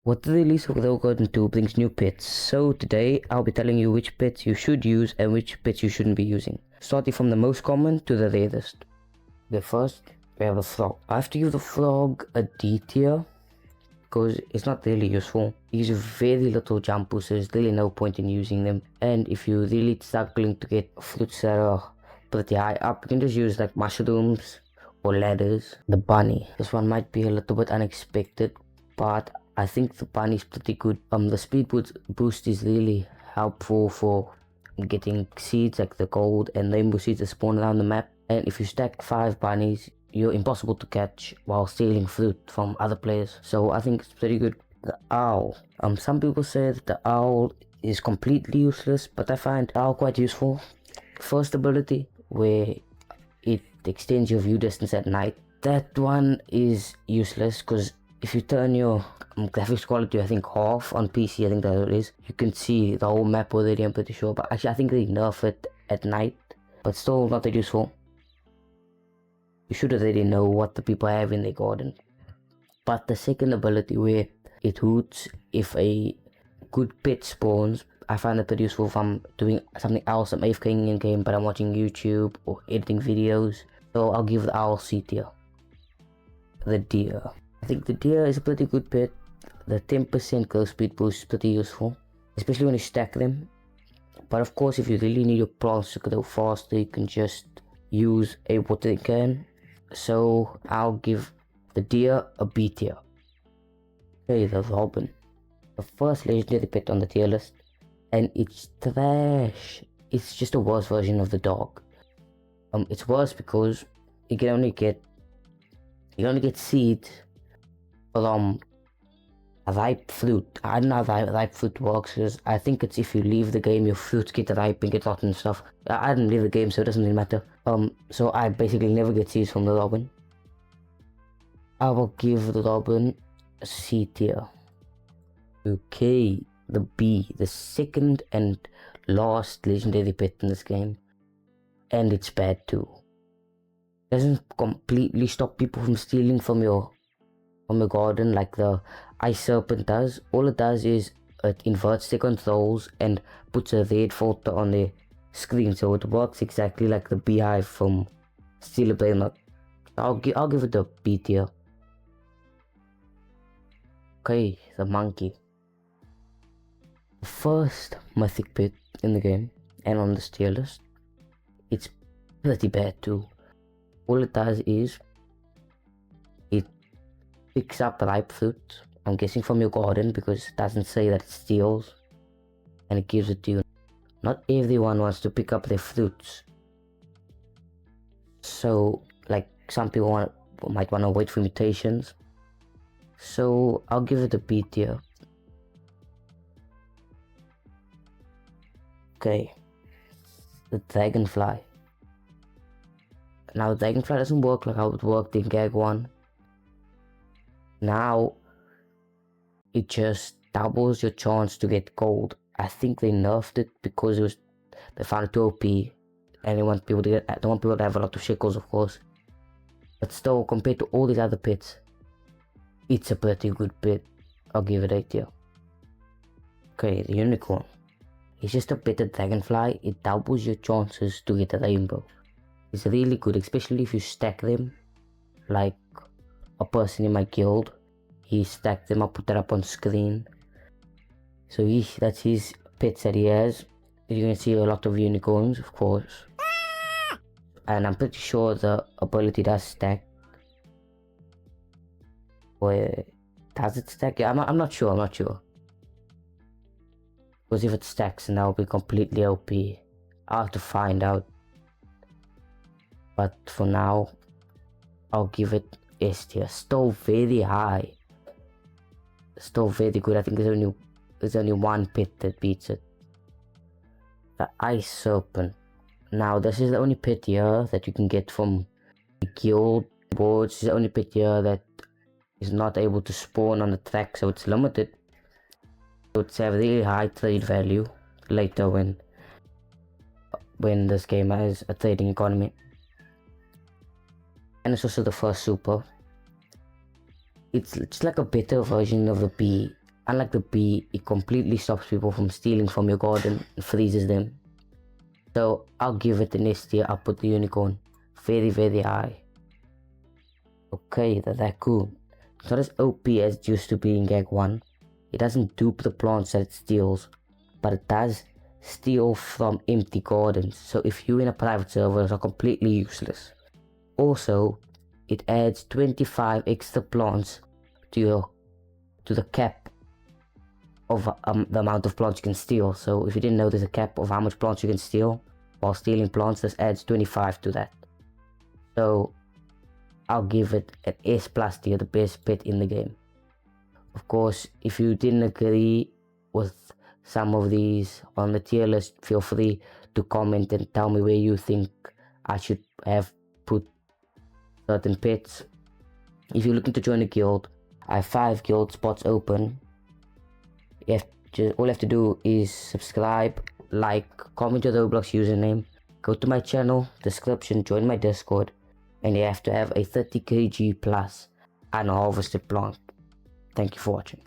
What the release of Rogue Garden 2 brings new pets. So today I'll be telling you which pets you should use and which pets you shouldn't be using. Starting from the most common to the rarest. The first, we have the frog. I have to give the frog a D tier because it's not really useful. It gives you very little jump boost, so there's really no point in using them. And if you're really struggling to get fruits that are pretty high up, you can just use like mushrooms or ladders. The bunny. This one might be a little bit unexpected, but I think the bunny is pretty good. The speed boost is really helpful for getting seeds like the gold and rainbow seeds that spawn around the map. And if you stack 5 bunnies, you're impossible to catch while stealing fruit from other players. So I think it's pretty good. The owl. Some people say that the owl is completely useless, but I find the owl quite useful. First ability, where it extends your view distance at night. That one is useless because if you turn your graphics quality, I think half on PC, I think that it is, you can see the whole map already, I'm pretty sure. But actually I think they nerf it at night, but still not that useful. You should already know what the people have in their garden. But the second ability, where it hoots if a good pet spawns, I find that pretty useful if I'm doing something else. I'm AFKing in game, but I'm watching YouTube or editing videos. So I'll give the owl C tier. The deer. I think the deer is a pretty good pet. The 10% curve speed boost is pretty useful, especially when you stack them. But of course, if you really need your plants to grow faster, you can just use a watering can. So I'll give the deer a B tier. Okay, the robin. The first legendary pet on the tier list. And it's trash. It's just a worse version of the dog. It's worse because you can only get seeds from a ripe fruit. I don't know how ripe fruit works, because I think it's if you leave the game, your fruits get ripe and get rotten and stuff. I didn't leave the game, so it doesn't really matter. So I basically never get seeds from the robin. I will give the robin a C tier. Okay, the bee, the second and last legendary pet in this game, and it's bad too. It doesn't completely stop people from stealing from your garden like the ice serpent does. All it does is it inverts their controls and puts a red filter on their screen, so it works exactly like the beehive from Steal a Bear Nut. I'll give it a B tier. Okay, the monkey. The first mythic pet in the game and on this tier list. It's pretty bad too. All it does is it picks up ripe fruit, I'm guessing from your garden, because it doesn't say that it steals, and it gives it to you. Not everyone wants to pick up their fruits, so like some people might want to wait for mutations. So I'll give it a B tier. Okay, the dragonfly. Now the dragonfly doesn't work like how it worked in GAG 1. Now it just doubles your chance to get gold. I think they nerfed it because they found it too OP, and they want people to have a lot of shekels, of course. But still, compared to all these other pets, it's a pretty good pet. I'll give it A tier. Okay, the unicorn. It's just a better dragonfly. It doubles your chances to get a rainbow. It's really good, especially if you stack them. Like a person in my guild, he stacked them up, put that up on screen. So that's his pets that he has. You can see a lot of unicorns, of course. And I'm pretty sure the ability does stack. Or does it stack? Yeah, I'm not sure. Because if it stacks, then that will be completely OP. I'll have to find out. But for now, I'll give it S tier. Still very high. Still very good. I think there's only one pet that beats it. The ice serpent. Now this is the only pet here that you can get from the guild boards. It's the only pet here that is not able to spawn on the track, so it's limited. So it's a really high trade value later when this game has a trading economy. And it's also the first super. It's like a better version of the bee. Unlike the bee, it completely stops people from stealing from your garden and freezes them. So I'll give it an S tier. I'll put the unicorn very, very high. Okay, the raccoon. It's not as OP as it used to be in GAG 1. It doesn't dupe the plants that it steals, but it does steal from empty gardens. So if you're in a private server, those are completely useless. Also, it adds 25 extra plants to the cap of the amount of plants you can steal. So if you didn't know there's a cap of how much plants you can steal while stealing plants, this adds 25 to that. So I'll give it an S plus tier, the best pet in the game. Of course, if you didn't agree with some of these on the tier list, feel free to comment and tell me where you think I should have put certain pets. If you're looking to join a guild, I have 5 guild spots open. All you have to do is subscribe, like, comment your Roblox username, go to my channel, description, join my Discord, and you have to have a 30 kg plus unharvested plant. Thank you for watching.